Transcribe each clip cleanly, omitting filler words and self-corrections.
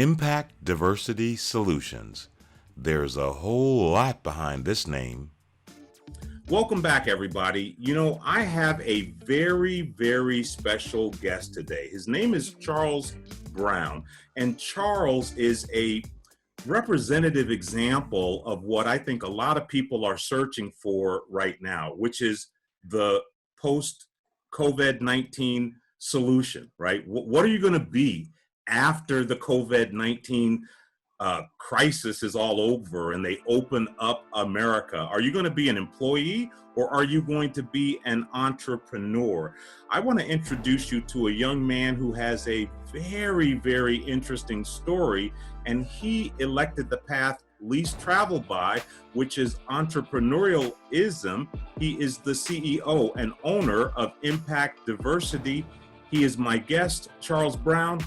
Impact Diversity Solutions. There's a whole lot behind this name. Welcome back, everybody. You know, I have a very, very special guest today. His name is Charles Brown, and Charles is a representative example of what I think a lot of people are searching for right now, which is the post-COVID-19 solution, right? What are you going to be after the COVID-19 crisis is all over and they open up America? Are you going to be an employee or are you going to be an entrepreneur? I want to introduce you to a young man who has a very, very interesting story, and he elected the path least traveled by, which is entrepreneurialism. He is the CEO and owner of Impact Diversity. He is my guest, Charles Brown.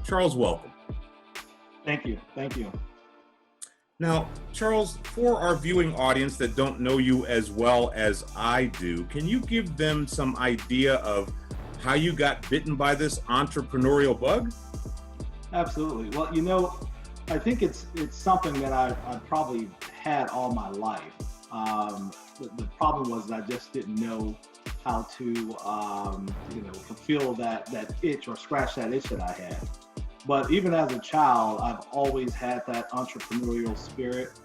Charles, welcome. Thank you. Thank you. Now, Charles, for our viewing audience that don't know you as well as I do, can you give them some idea of how you got bitten by this entrepreneurial bug? Absolutely. Well, you know, I think it's something that I've probably had all my life. The problem was that I just didn't know how to, fulfill that itch or scratch that itch that I had. But even as a child, I've always had that entrepreneurial spirit,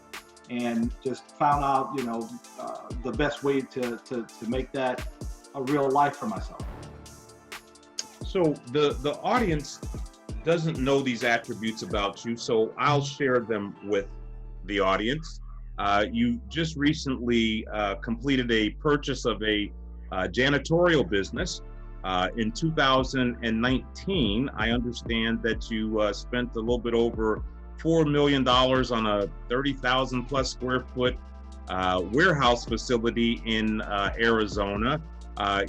and just found out, the best way to make that a real life for myself. So the audience doesn't know these attributes about you, so I'll share them with the audience. You just recently completed a purchase of a janitorial business. In 2019, I understand that you spent a little bit over $4 million on a 30,000 plus square foot warehouse facility in Arizona.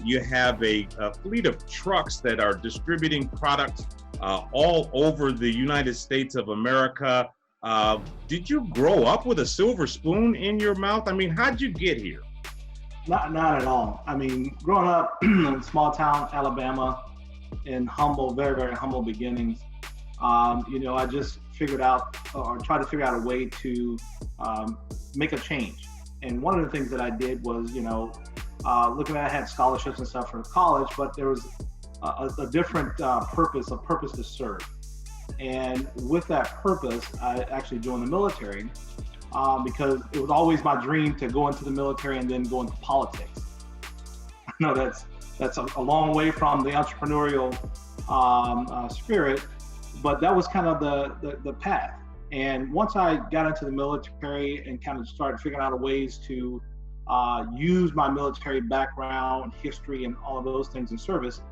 You have a fleet of trucks that are distributing products all over the United States of America. Did you grow up with a silver spoon in your mouth? I mean, how'd you get here? Not at all. I mean, growing up in small town Alabama, in very, very humble beginnings, I just figured out or tried to figure out a way to make a change. And one of the things that I did was, looking at, I had scholarships and stuff for college, but there was a different purpose to serve. And with that purpose, I actually joined the military. Because it was always my dream to go into the military and then go into politics. I know that's a long way from the entrepreneurial spirit, but that was kind of the path. And once I got into the military and kind of started figuring out ways to use my military background, history, and all of those things in service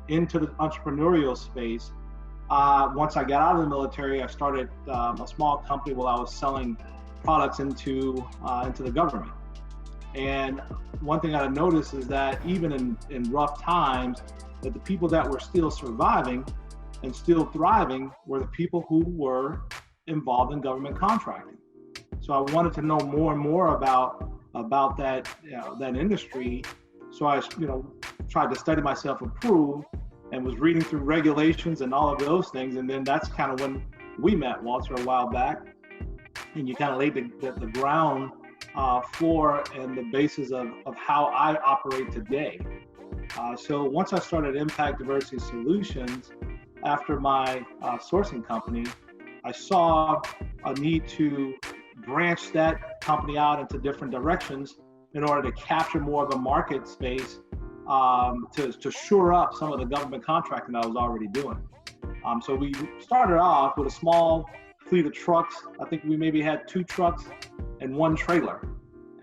into the entrepreneurial space, once I got out of the military, I started a small company while I was selling products into the government. And one thing I noticed is that even in rough times, that the people that were still surviving and still thriving were the people who were involved in government contracting. So I wanted to know more and more about that that industry. So I tried to study myself, improve, and was reading through regulations and all of those things. And then that's kind of when we met, Walter, a while back. And you kind of laid the ground floor and the basis of how I operate today. So once I started Impact Diversity Solutions, after my sourcing company, I saw a need to branch that company out into different directions in order to capture more of a market space to shore up some of the government contracting that I was already doing. So we started off with a small fleet of trucks. I think we maybe had 2 trucks and 1 trailer,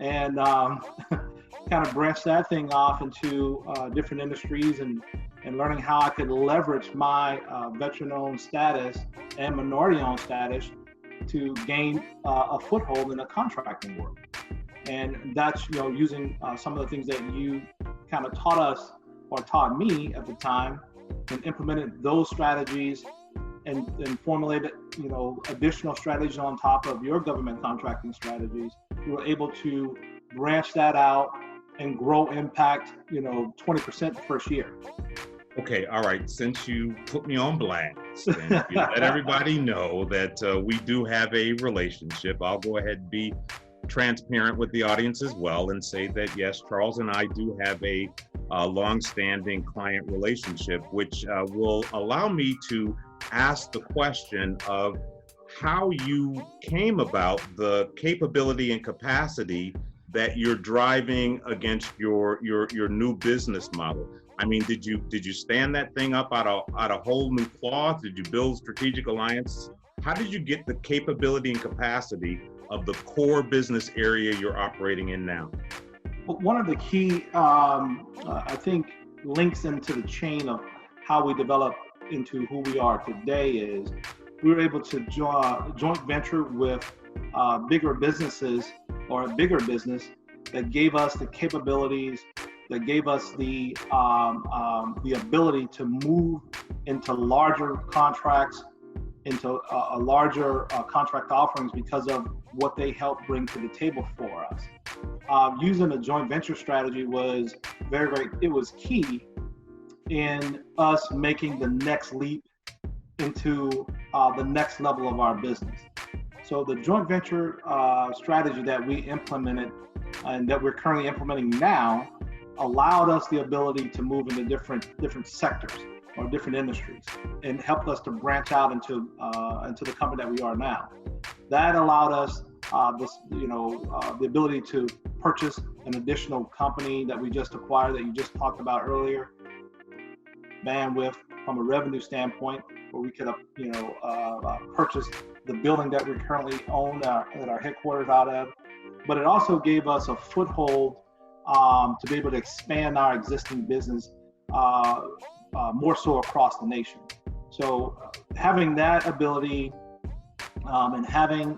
and kind of branched that thing off into different industries and learning how I could leverage my veteran-owned status and minority-owned status to gain a foothold in the contracting world. And that's using some of the things that you kind of taught us or taught me at the time, and implemented those strategies and formulated additional strategies on top of your government contracting strategies. We were able to branch that out and grow Impact 20% the first year. Okay, all right. Since you put me on blast and you let everybody know that we do have a relationship, I'll go ahead and be transparent with the audience as well and say that yes, Charles and I do have a long-standing client relationship, which will allow me to ask the question of how you came about the capability and capacity that you're driving against your new business model. I mean, did you stand that thing up out of whole new cloth? Did you build strategic alliances? How did you get the capability and capacity of the core business area you're operating in now? One of the key, I think, links into the chain of how we develop into who we are today is we were able to joint venture with bigger businesses or a bigger business that gave us the capabilities, that gave us the ability to move into larger contracts, into a larger contract offerings because of what they helped bring to the table for us. Using a joint venture strategy was it was key in us making the next leap into the next level of our business. So the joint venture strategy that we implemented and that we're currently implementing now allowed us the ability to move into different sectors or different industries and helped us to branch out into the company that we are now. That allowed us the ability to purchase an additional company that we just acquired that you just talked about earlier, bandwidth from a revenue standpoint, where we could purchase the building that we currently own at our headquarters out of. But it also gave us a foothold to be able to expand our existing business more so across the nation. So having that ability and having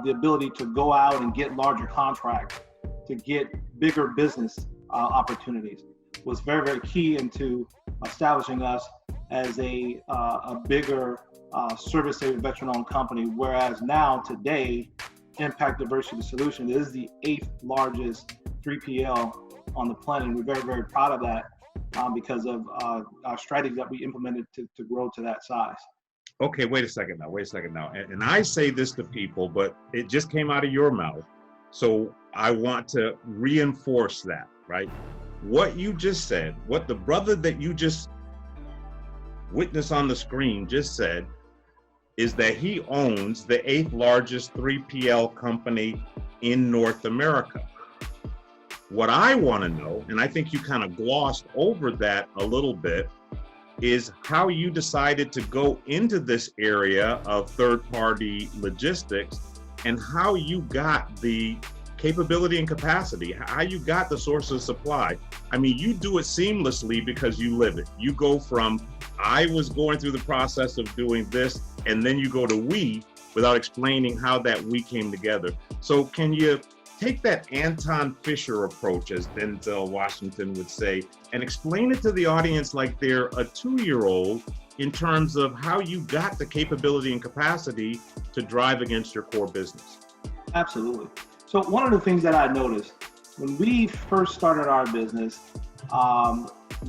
the ability to go out and get larger contracts, to get bigger business opportunities was very, very key into establishing us as a bigger service-able veteran-owned company, whereas now today, Impact Diversity Solutions is the 8th largest 3PL on the planet. We're very, very proud of that because of our strategy that we implemented to grow to that size. Okay, wait a second now. And I say this to people, but it just came out of your mouth. So I want to reinforce that, right? What you just said, what the brother that you just witnessed on the screen just said, is that he owns the 8th largest 3PL company in North America. What I want to know, and I think you kind of glossed over that a little bit, is how you decided to go into this area of third-party logistics and how you got the capability and capacity, how you got the source of supply. I mean, you do it seamlessly because you live it. You go from, I was going through the process of doing this, and then you go to we without explaining how that we came together. So can you take that Anton Fisher approach, as Denzel Washington would say, and explain it to the audience like they're a 2-year-old in terms of how you got the capability and capacity to drive against your core business? Absolutely. So one of the things that I noticed when we first started our business,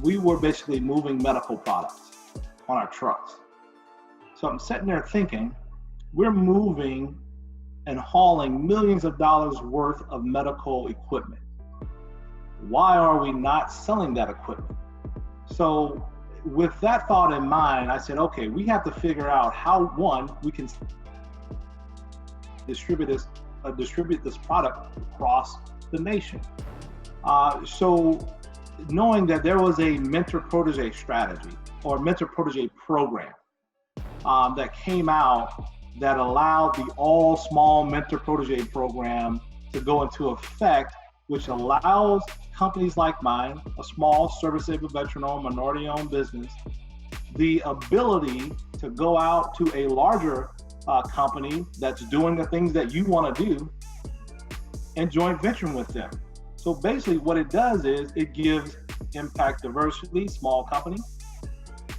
we were basically moving medical products on our trucks. So I'm sitting there thinking, we're moving and hauling millions of dollars worth of medical equipment. Why are we not selling that equipment? So with that thought in mind, I said, okay, we have to figure out how, one, we can distribute this product across the nation. So knowing that there was a MentorProtege strategy or MentorProtege program that came out that allowed the all small MentorProtege program to go into effect, which allows companies like mine, a small service-able veteran-owned, minority-owned business, the ability to go out to a larger company that's doing the things that you want to do and joint venturing with them. So basically what it does is it gives Impact Diversity, small company,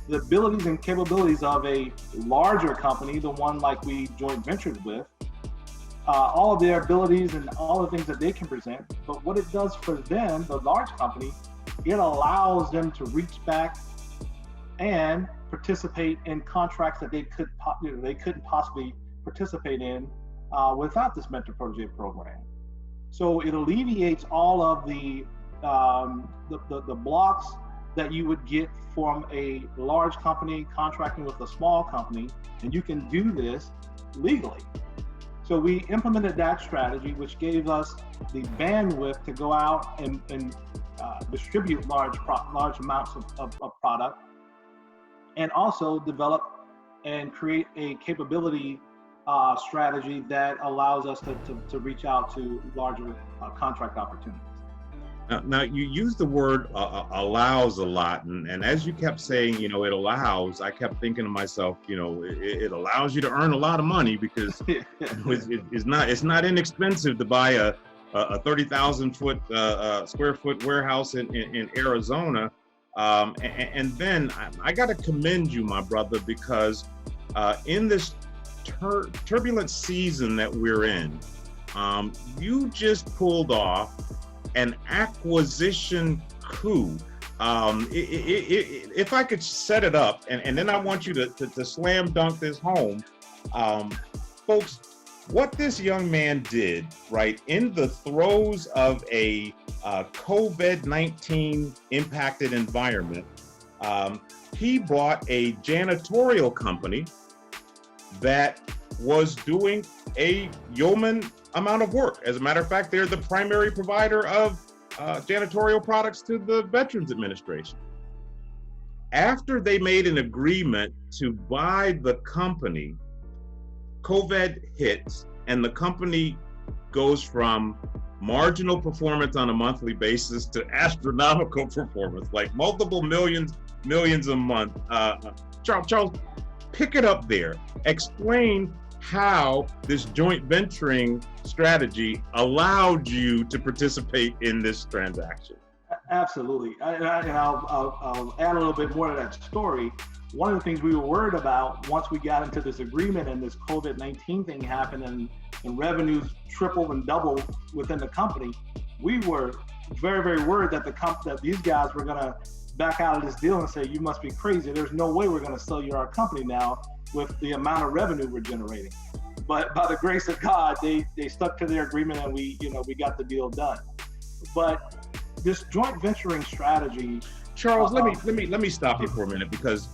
the abilities and capabilities of a larger company, the one like we joint ventured with, all of their abilities and all the things that they can present. But what it does for them, the large company, it allows them to reach back and participate in contracts that they couldn't possibly participate in without this mentor-protege program. So it alleviates all of the blocks that you would get from a large company contracting with a small company, and you can do this legally. So we implemented that strategy, which gave us the bandwidth to go out and distribute large amounts of product, and also develop and create a capability strategy that allows us to reach out to larger contract opportunities. Now you use the word allows a lot, and as you kept saying, it allows, I kept thinking to myself, it allows you to earn a lot of money, because it's not inexpensive to buy a 30,000 square foot warehouse in Arizona. And then I got to commend you, my brother, because in this turbulent season that we're in, you just pulled off an acquisition coup. If I could set it up, and then I want you to slam dunk this home, folks, what this young man did, right, in the throes of a COVID-19 impacted environment, he bought a janitorial company that was doing a yeoman amount of work. As a matter of fact, they're the primary provider of janitorial products to the Veterans Administration. After they made an agreement to buy the company, COVID hits, and the company goes from marginal performance on a monthly basis to astronomical performance, like multiple millions a month. Charles, pick it up there. Explain how this joint venturing strategy allowed you to participate in this transaction. Absolutely. I'll add a little bit more to that story. One of the things we were worried about once we got into this agreement and this COVID-19 thing happened and revenues tripled and doubled within the company, we were very, very worried that that these guys were going to back out of this deal and say, you must be crazy. There's no way we're going to sell you our company now with the amount of revenue we're generating. But by the grace of God, they stuck to their agreement, and we got the deal done. But this joint venturing strategy, Charles, let me stop you for a minute, because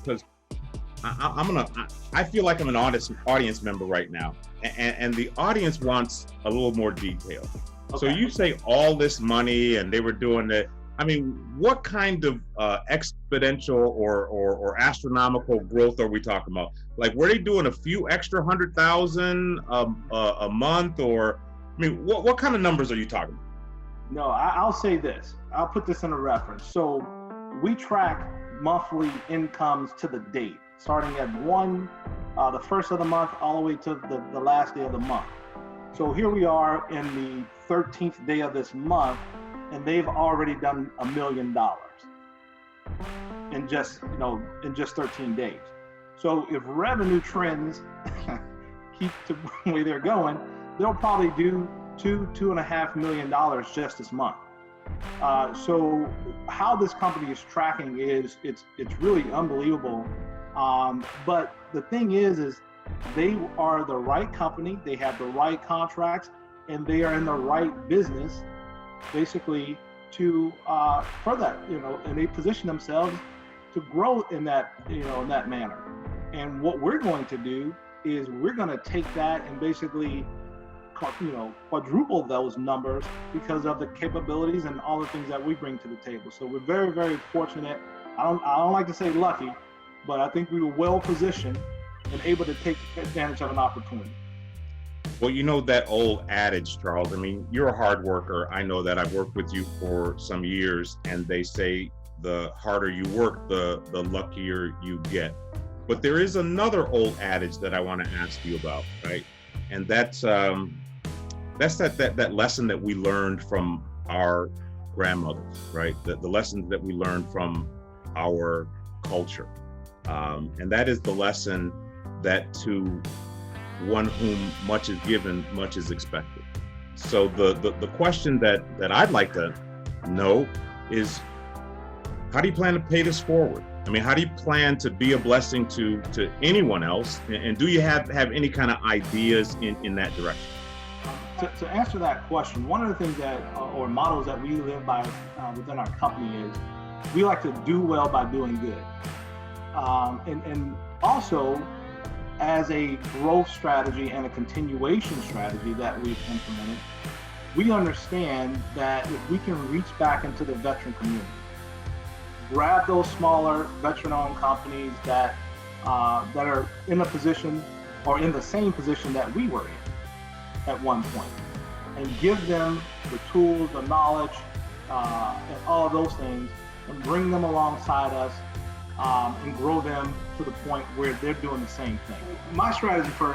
I feel like I'm an audience member right now, and the audience wants a little more detail. Okay. So you say all this money, and they were doing that. I mean, what kind of exponential or astronomical growth are we talking about? Like, were they doing a few extra 100,000 a month, or I mean, what kind of numbers are you talking about? No, I'll say this. I'll put this in a reference. So we track monthly incomes to the date, starting at the first of the month all the way to the last day of the month. So here we are in the 13th day of this month, and they've already done $1 million in just 13 days. So if revenue trends keep to the way they're going, they'll probably do $2.5 million just this month. So how this company is tracking it's really unbelievable. But the thing is they are the right company, they have the right contracts, and they are in the right business, basically, to for that, and they position themselves to grow in that, in that manner. And what we're going to do is we're going to take that and basically, quadruple those numbers because of the capabilities and all the things that we bring to the table. So we're very, very fortunate. I don't like to say lucky, but I think we were well positioned and able to take advantage of an opportunity. Well, that old adage, Charles, I mean, you're a hard worker. I know that. I've worked with you for some years, and they say the harder you work, the luckier you get. But there is another old adage that I want to ask you about, right? And that's that lesson that we learned from our grandmothers, right? The lessons that we learned from our culture. And that is the lesson that to one whom much is given, much is expected. So the question that I'd like to know is, how do you plan to pay this forward? I mean, how do you plan to be a blessing to anyone else? And do you have any kind of ideas in that direction? To answer that question, one of the things that, or models that we live by within our company is we like to do well by doing good. And also, as a growth strategy and a continuation strategy that we've implemented, we understand that if we can reach back into the veteran community, grab those smaller veteran-owned companies that are in a position or in the same position that we were in at one point, and give them the tools, the knowledge, and all of those things, and bring them alongside us and grow them to the point where they're doing the same thing. My strategy for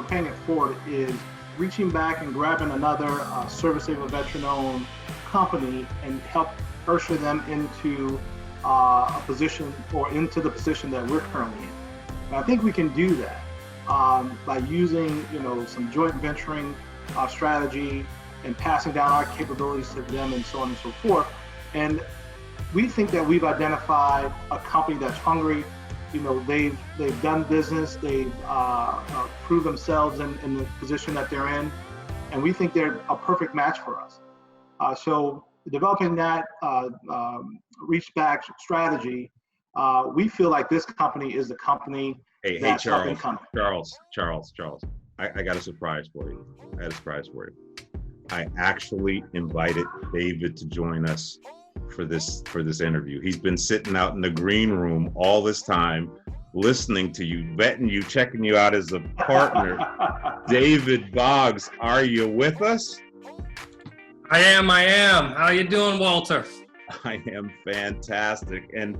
paying it forward is reaching back and grabbing another service-able veteran-owned company and help usher them into a position or into the position that we're currently in. And I think we can do that by using, some joint venturing strategy and passing down our capabilities to them and so on and so forth. And we think that we've identified a company that's hungry. They've done business, they've proved themselves in the position that they're in, and we think they're a perfect match for us. So developing that reach back strategy, we feel like this company is the company. Hey, Charles, I got a surprise for you. I actually invited David to join us for this interview. He's been sitting out in the green room all this time, listening to you, vetting you, checking you out as a partner. David Boggs, are you with us? I am. How you doing, Walter? I am fantastic. And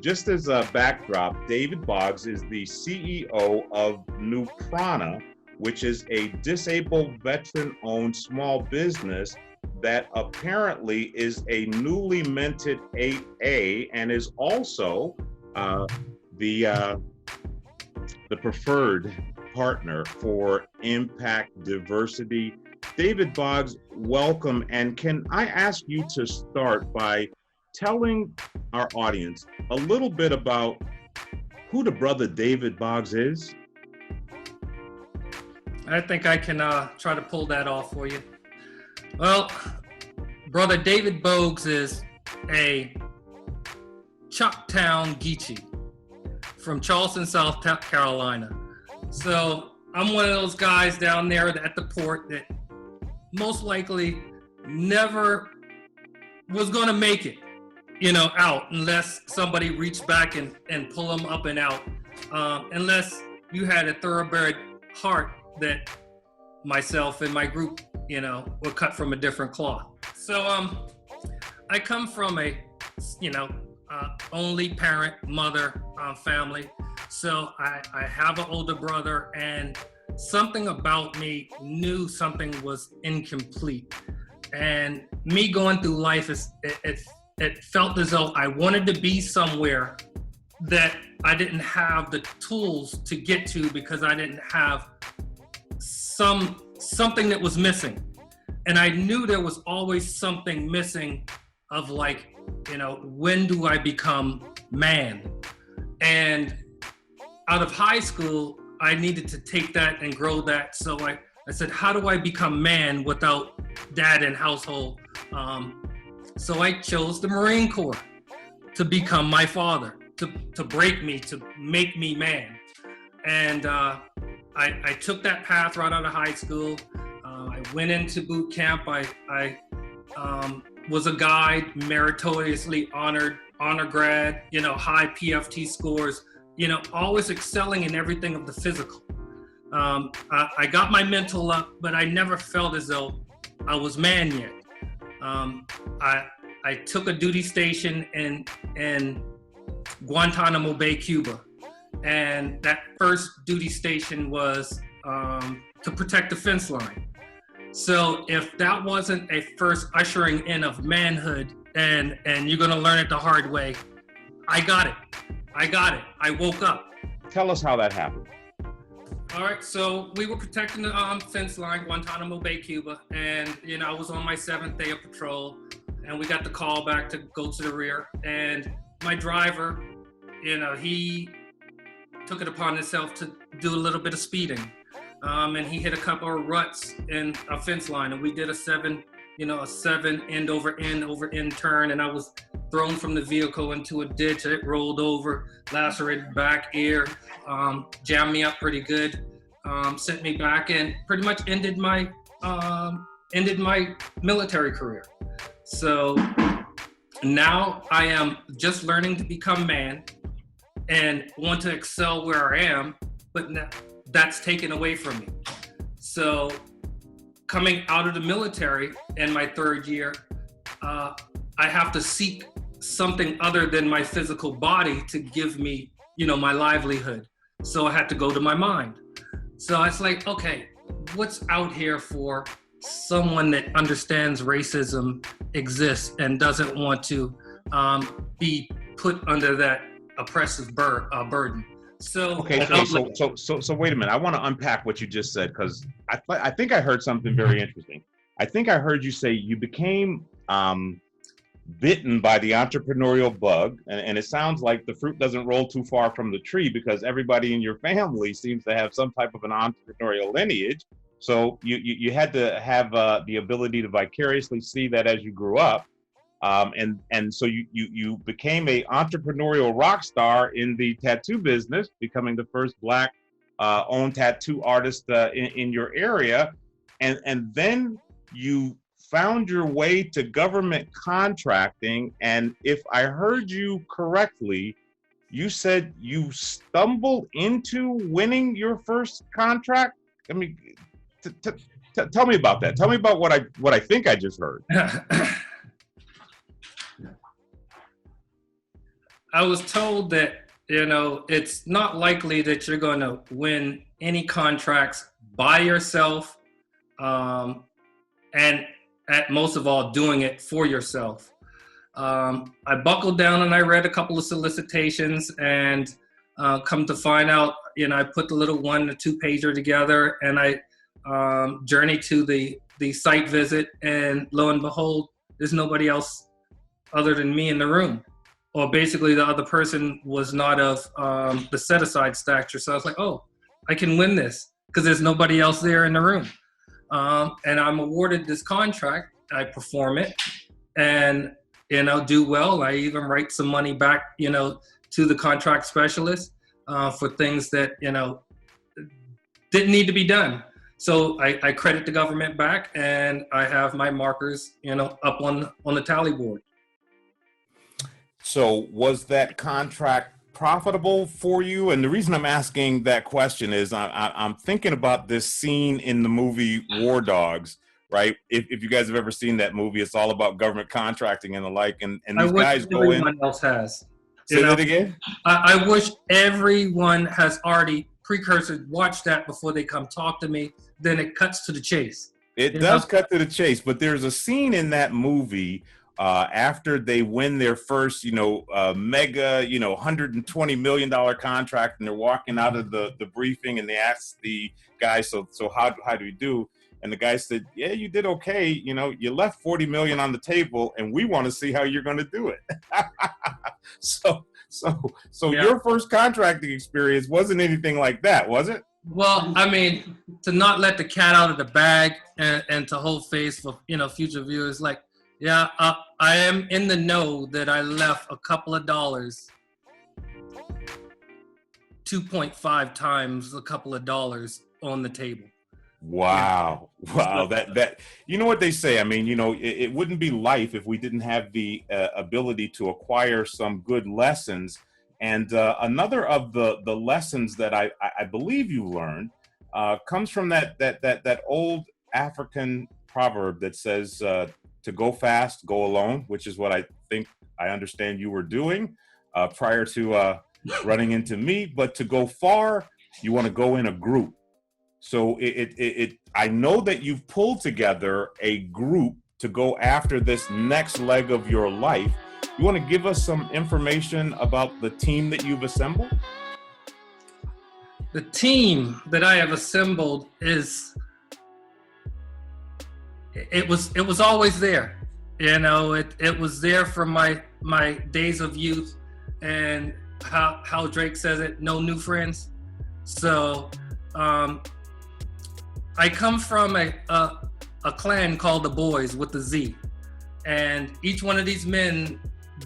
just as a backdrop, David Boggs is the CEO of NuPrana, which is a disabled veteran-owned small business that apparently is a newly minted 8A and is also the preferred partner for Impact Diversity. David Boggs, welcome. And can I ask you to start by telling our audience a little bit about who the brother David Boggs is? I think I can try to pull that off for you. Well, brother David Boggs is a Chucktown Geechee from Charleston, South Carolina. So I'm one of those guys down there at the port that most likely never was going to make it, out unless somebody reached back and pull them up and out, unless you had a thoroughbred heart that myself and my group, were cut from a different cloth. So I come from a, only parent, mother family. So I have an older brother, and something about me knew something was incomplete. And me going through life, it felt as though I wanted to be somewhere that I didn't have the tools to get to because I didn't have something that was missing. And I knew there was always something missing of when do I become man? And out of high school, I needed to take that and grow that. So I said, how do I become man without dad and household? So I chose the Marine Corps to become my father, to break me, to make me man. And I took that path right out of high school. I went into boot camp. I was a guide, meritoriously honored, honor grad, high PFT scores, always excelling in everything of the physical. I got my mental up, but I never felt as though I was man yet. I took a duty station in Guantanamo Bay, Cuba. And that first duty station was to protect the fence line. So if that wasn't a first ushering in of manhood, and you're gonna learn it the hard way, I got it. I woke up. Tell us how that happened. All right, so we were protecting the fence line, Guantanamo Bay, Cuba, and I was on my 7th day of patrol, and we got the call back to go to the rear, and my driver, he took it upon himself to do a little bit of speeding. And he hit a couple of ruts in a fence line, and we did a seven end over end turn, and I was thrown from the vehicle into a ditch. It rolled over, lacerated back ear, jammed me up pretty good, sent me back, and pretty much ended my military career. So now I am just learning to become man and want to excel where I am, but now that's taken away from me. So coming out of the military in my third year, I have to seek something other than my physical body to give me, my livelihood. So I had to go to my mind. So it's like, okay, what's out here for someone that understands racism exists and doesn't want to be put under that oppressive burden? So okay, so wait a minute. I want to unpack what you just said, because I think I heard something very interesting. I think I heard you say you became bitten by the entrepreneurial bug, and it sounds like the fruit doesn't roll too far from the tree, because everybody in your family seems to have some type of an entrepreneurial lineage. So you had to have the ability to vicariously see that as you grew up. And so you became a entrepreneurial rock star in the tattoo business, becoming the first Black owned tattoo artist in your area. And then you found your way to government contracting. And if I heard you correctly, you said you stumbled into winning your first contract. I mean, tell me about that. Tell me about what I think I just heard. I was told that, it's not likely that you're going to win any contracts by yourself, and at most of all, doing it for yourself. I buckled down and I read a couple of solicitations, and come to find out, I put the little 1 to 2 pager together, and I journeyed to the site visit, and lo and behold, there's nobody else other than me in the room. Or basically the other person was not of the set-aside stature. So I was like, oh, I can win this because there's nobody else there in the room. And I'm awarded this contract. I perform it and, do well. I even write some money back, to the contract specialist for things that, didn't need to be done. So I credit the government back, and I have my markers, up on the tally board. So was that contract profitable for you? And the reason I'm asking that question is I'm thinking about this scene in the movie War Dogs, right? If you guys have ever seen that movie, it's all about government contracting and the like. And these guys go in. Everyone else has. Say that again? I wish everyone has already watched that before they come talk to me. Then it cuts to the chase. It does cut to the chase, but there's a scene in that movie after they win their first, mega, $120 million contract, and they're walking out of the briefing, and they ask the guy, so how do you do? And the guy said, yeah, you did okay. You left 40 million on the table, and we want to see how you're going to do it. So yeah. Your first contracting experience wasn't anything like that, was it? Well, I mean, to not let the cat out of the bag and to hold face for, future viewers, like, yeah, I am in the know that I left a couple of dollars, 2.5 times a couple of dollars on the table. Wow. Wow. That, you know what they say? I mean, it wouldn't be life if we didn't have the ability to acquire some good lessons. And another of the lessons that I believe you learned comes from that old African proverb that says, to go fast, go alone, which is what I think I understand you were doing prior to running into me. But to go far, you want to go in a group. So I know that you've pulled together a group to go after this next leg of your life. You want to give us some information about the team that you've assembled? The team that I have assembled it was always there. It was there from my days of youth. and how Drake says it, no new friends. So I come from a clan called the Boys with the Z, and each one of these men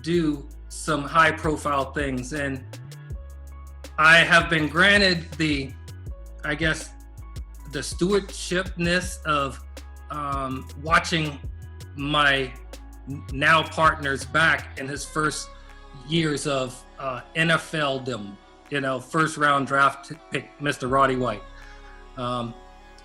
do some high profile things, and I have been granted the stewardshipness of watching my now partner's back in his first years of NFL-dom, first round draft pick, Mr. Roddy White.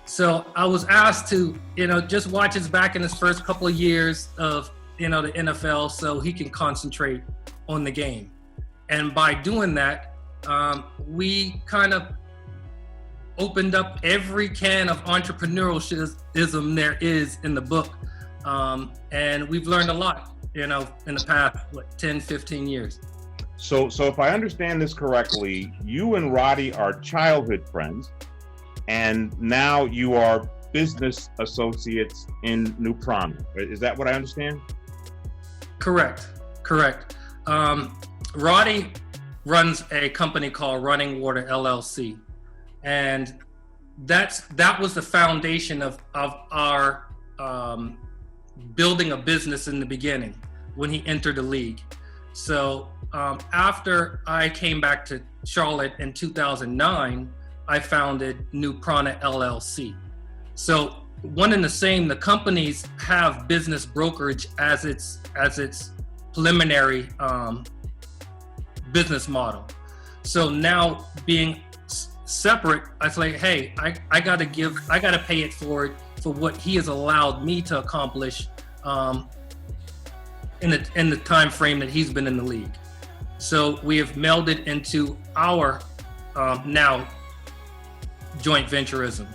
So I was asked to, just watch his back in his first couple of years of, the NFL so he can concentrate on the game. And by doing that, we kind of opened up every can of entrepreneurialism there is in the book. And we've learned a lot, in the past 10, 15 years. So if I understand this correctly, you and Roddy are childhood friends, and now you are business associates in NuPrana. Is that what I understand? Correct. Roddy runs a company called Running Water LLC, and that was the foundation of our building a business in the beginning when he entered the league. So after I came back to Charlotte in 2009, I founded NuPrana LLC. So one and the same, the companies have business brokerage as its preliminary business model. So now being separate, I was like, hey, I gotta pay it for what he has allowed me to accomplish in the time frame that he's been in the league. So we have melded into our now joint venturism.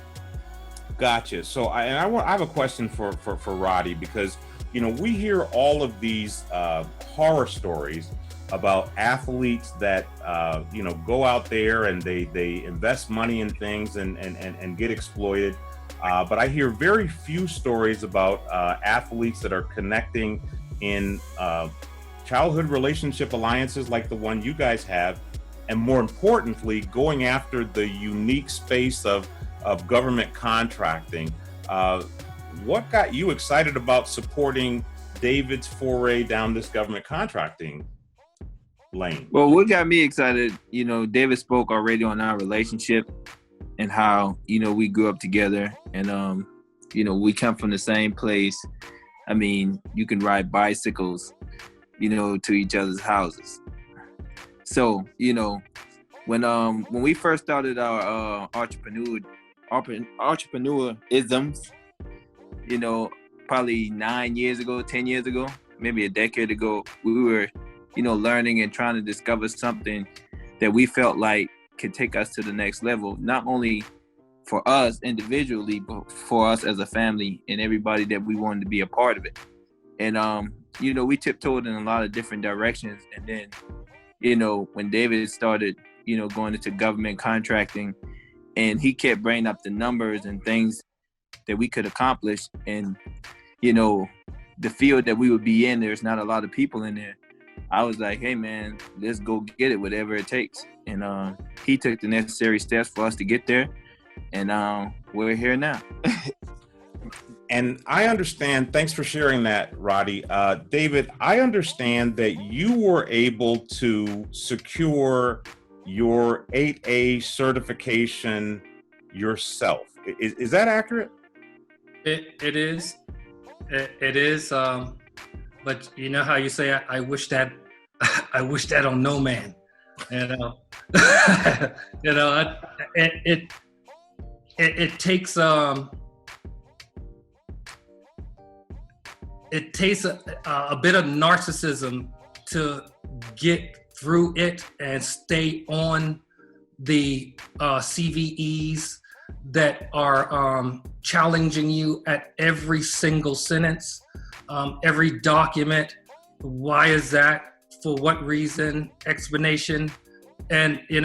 Gotcha. So I have a question for Roddy, because we hear all of these horror stories about athletes that go out there and they invest money in things and get exploited. But I hear very few stories about athletes that are connecting in childhood relationship alliances like the one you guys have, and more importantly, going after the unique space of government contracting. What got you excited about supporting David's foray down this government contracting lane? Well, what got me excited, David spoke already on our relationship and how, we grew up together, and, we come from the same place. I mean, you can ride bicycles, to each other's houses. So, when we first started our entrepreneurisms, probably 9 years ago, 10 years ago, maybe a decade ago, we were, learning and trying to discover something that we felt like could take us to the next level, not only for us individually, but for us as a family and everybody that we wanted to be a part of it. And, we tiptoed in a lot of different directions. And then, when David started, going into government contracting, and he kept bringing up the numbers and things that we could accomplish. And, the field that we would be in, there's not a lot of people in there. I was like, hey, man, let's go get it, whatever it takes. And he took the necessary steps for us to get there. And we're here now. And I understand, thanks for sharing that, Roddy. David, I understand that you were able to secure your 8A certification yourself. Is that accurate? It is. It is. But you know how you say, I wish that on no man. It takes it takes a bit of narcissism to get through it and stay on the CVEs that are challenging you at every single sentence, every document. Why is that? For what reason? Explanation. And, you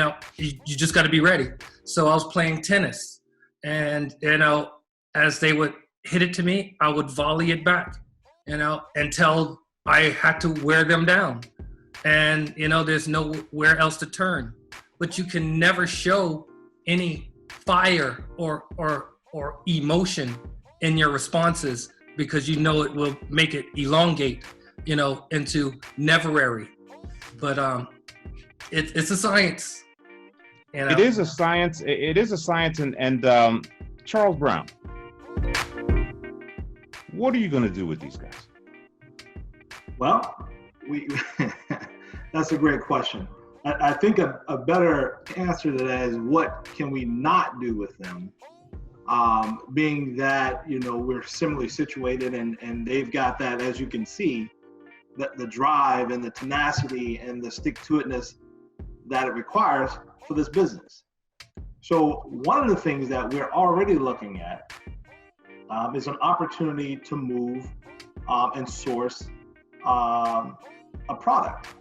just got to be ready. So I was playing tennis, and, as they would hit it to me, I would volley it back, until I had to wear them down. and there's nowhere else to turn. But you can never show any fire or emotion in your responses, because it will make it elongate, into neverary. But it's a science. It is a science. It is a science. And Charles Brown, what are you going to do with these guys? Well, that's a great question. I think a better answer to that is, what can we not do with them? Being that, we're similarly situated, and they've got that, as you can see, the drive and the tenacity and the stick-to-itness that it requires for this business. So one of the things that we're already looking at is an opportunity to move and source a product.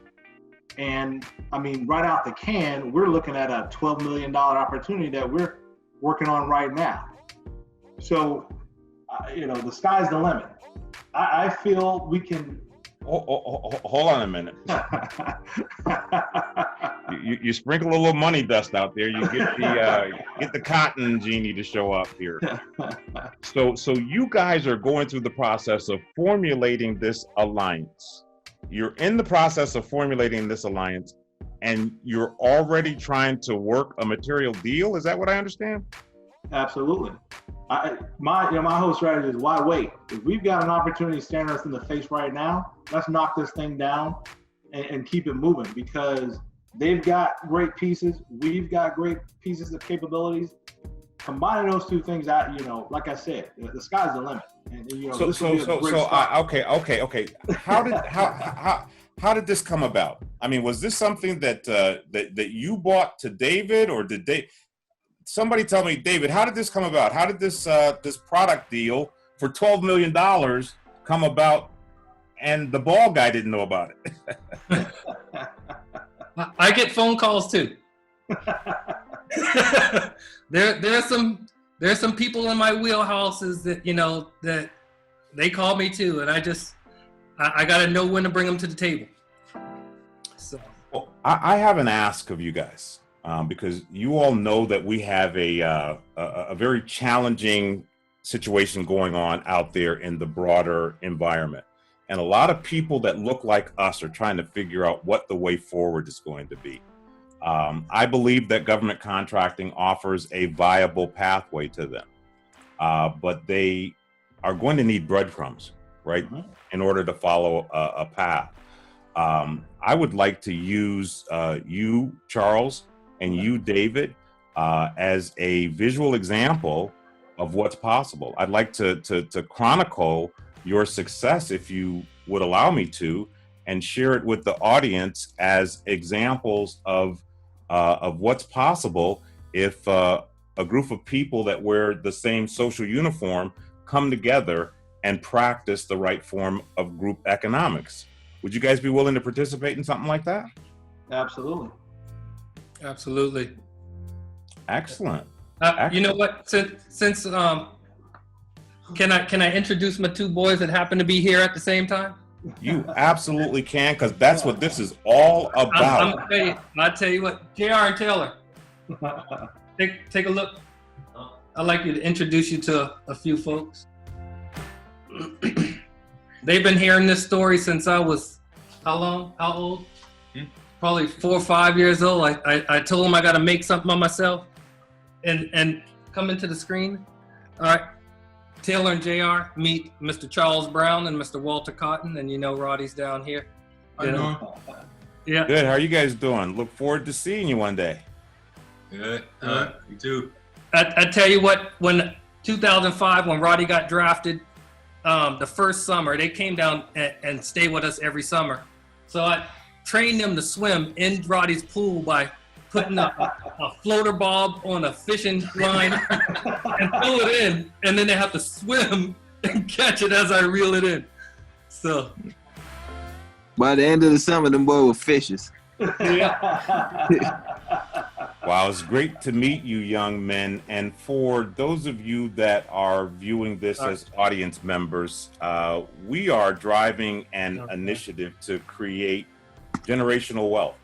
And I mean, right out the can, we're looking at a $12 million opportunity that we're working on right now. So, the sky's the limit. I feel we can. Hold on a minute. you sprinkle a little money dust out there. You get the cotton genie to show up here. So you guys are going through the process of formulating this alliance. You're in the process of formulating this alliance, and you're already trying to work a material deal. Is that what I understand? Absolutely. My whole strategy is, why wait? If we've got an opportunity staring us in the face right now, let's knock this thing down and keep it moving, because they've got great pieces. We've got great pieces of capabilities. Combining those two things out, like I said, the sky's the limit. And, okay. How did this come about? I mean, was this something that you bought to David, or did somebody tell me, David, how did this come about? How did this product deal for $12 million come about, and the ball guy didn't know about it? I get phone calls too. There's some people in my wheelhouses that that they call me too, and I got to know when to bring them to the table. So, well, I have an ask of you guys, because you all know that we have a very challenging situation going on out there in the broader environment, and a lot of people that look like us are trying to figure out what the way forward is going to be. I believe that government contracting offers a viable pathway to them, but they are going to need breadcrumbs, right, in order to follow a path. I would like to use you, Charles, and you, David, as a visual example of what's possible. I'd like to chronicle your success, if you would allow me to, and share it with the audience as examples of what's possible if a group of people that wear the same social uniform come together and practice the right form of group economics. Would you guys be willing to participate in something like that? Absolutely. Absolutely. Excellent. You know what? Since can I introduce my two boys that happen to be here at the same time? You absolutely can, because that's what this is all about. I'll tell you what, JR and Taylor, take a look. I'd like you to introduce you to a few folks. They've been hearing this story since I was, how old? Probably 4 or 5 years old. I told them I got to make something on myself and come into the screen. All right. Taylor and JR, meet Mr. Charles Brown and Mr. Walter Cotton, and Roddy's down here. Yeah. Good. How are you guys doing? Look forward to seeing you one day. Good. You too. I tell you what, when 2005, when Roddy got drafted, the first summer, they came down and stayed with us every summer. So I trained them to swim in Roddy's pool by putting a floater bob on a fishing line and pull it in, and then they have to swim and catch it as I reel it in. So by the end of the summer, them boys were fishes. Yeah. Wow, it's great to meet you, young men. And for those of you that are viewing this as audience members, we are driving an initiative to create generational wealth,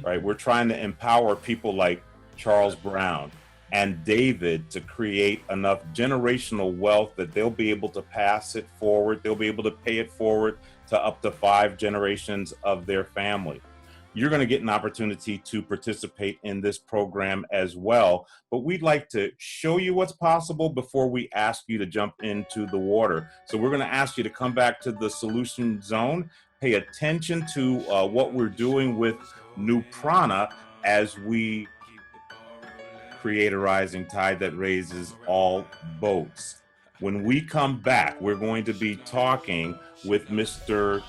right? We're trying to empower people like Charles Brown and David to create enough generational wealth that they'll be able to pass it forward. They'll be able to pay it forward to up to 5 generations of their family. You're going to get an opportunity to participate in this program as well, but we'd like to show you what's possible before we ask you to jump into the water. So we're going to ask you to come back to the solution zone, pay attention to what we're doing with NuPrana as we create a rising tide that raises all boats. When we come back, we're going to be talking with Mr.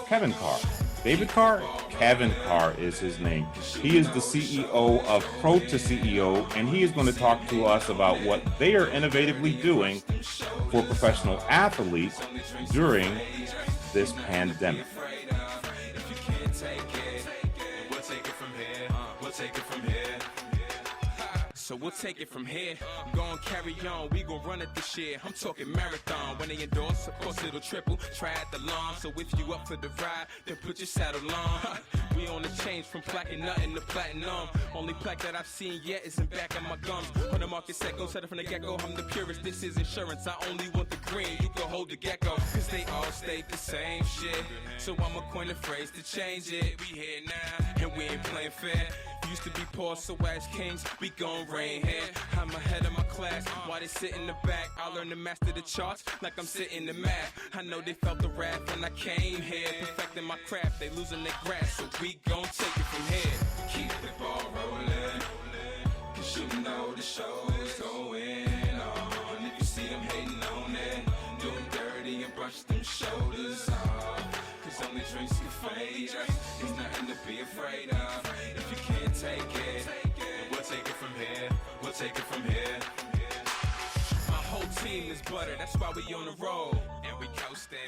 Kevin Carr. David Carr? Kevin Carr is his name. He is the CEO of Pro to CEO, and he is going to talk to us about what they are innovatively doing for professional athletes during this pandemic. So we'll take it from here. Gon' carry on, we gon' run it this year. I'm talking marathon. When they endorse, of course it'll triple. Triathlon. So if you up for the ride, then put your saddle on. We on the change from platinum nothing to platinum. Only plaque that I've seen yet is in back of my gums. On the market set, go set it from the get-go. I'm the purist, this is insurance. I only want the green, you can hold the gecko. Cause they all stay the same shit. So I'ma coin a phrase to change it. We here now, and we ain't playing fair. Used to be poor, so as kings, we gon' reign here. I'm ahead of my class, while they sit in the back. I learn to master the charts like I'm sitting in math. I know they felt the wrath when I came here. Perfecting my craft, they losing their grasp, so we gon' take it from here. Keep the ball rolling, cause you know the show is going on. If you see them hating on it, do them dirty and brush them shoulders off. Cause only drinks can fade us, there's nothing to be afraid of. If you can't take it, then we'll take it from here, we'll take it from here. My whole team is butter, that's why we on the road. And we coasting.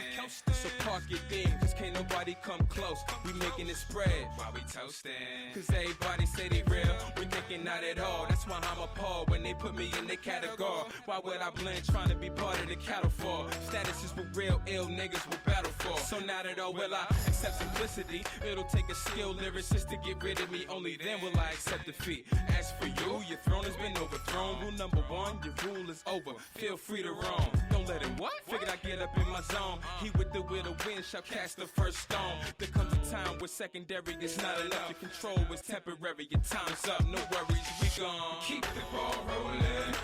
So park your thing, cause can't nobody come close. We making it spread while we toasting. Cause everybody say they real, we thinking not at all. That's why I'm appalled when they put me in their category. Why would I blend trying to be part of the cattle fall? Status is what real ill niggas will battle for. So not at all will I accept simplicity. It'll take a skilled lyricist to get rid of me. Only then will I accept defeat. As for you, your throne has been overthrown. Rule number 1, your rule is over. Feel free to roam. Don't let him what? Figured I get up in my zone. He with the will to win shall cast the first stone. There comes a time where secondary is not enough. Your control is temporary. Your time's up. No worries, we gon' keep the ball rolling.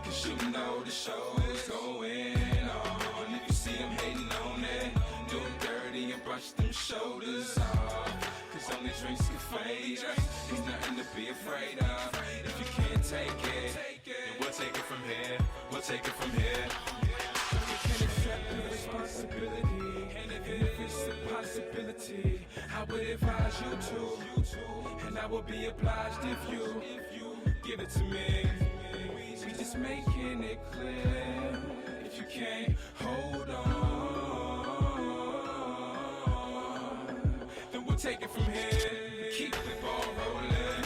Cause you know the show is going on. If you see them hating on it, do them dirty and brush them shoulders off. Cause only drinks can fade us, there's nothing to be afraid of. If you can't take it, then we'll take it from here, we'll take it from here. You can accept the responsibility, and even if it's a possibility, I would advise you to, and I will be obliged if you give it to me. We just making it clear, if you can't hold on, then we'll take it from here. Keep the ball rolling,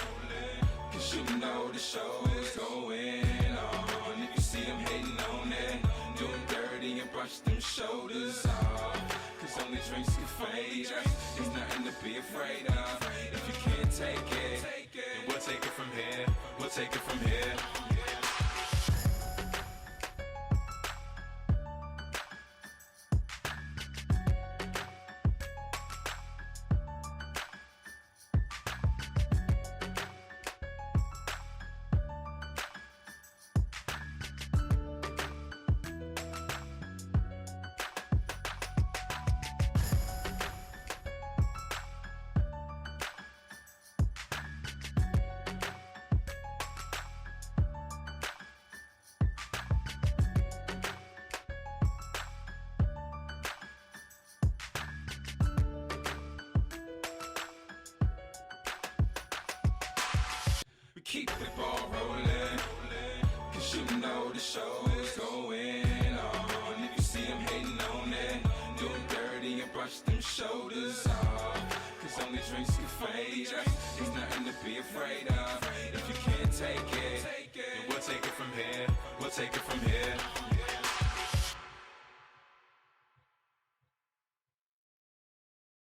cause you know the show is going on. If you see them hating on it, do them dirty and brush them shoulders off. Cause only drinks can fade us, there's nothing to be afraid of. If you can't take it, then we'll take it from here, we'll take it from here. Keep the ball rolling, cause you know the show is going on. If you see them hating on it, do them dirty and brush them shoulders off. Cause only drinks can fade us, there's nothing to be afraid of. If you can't take it, then we'll take it from here, we'll take it from here.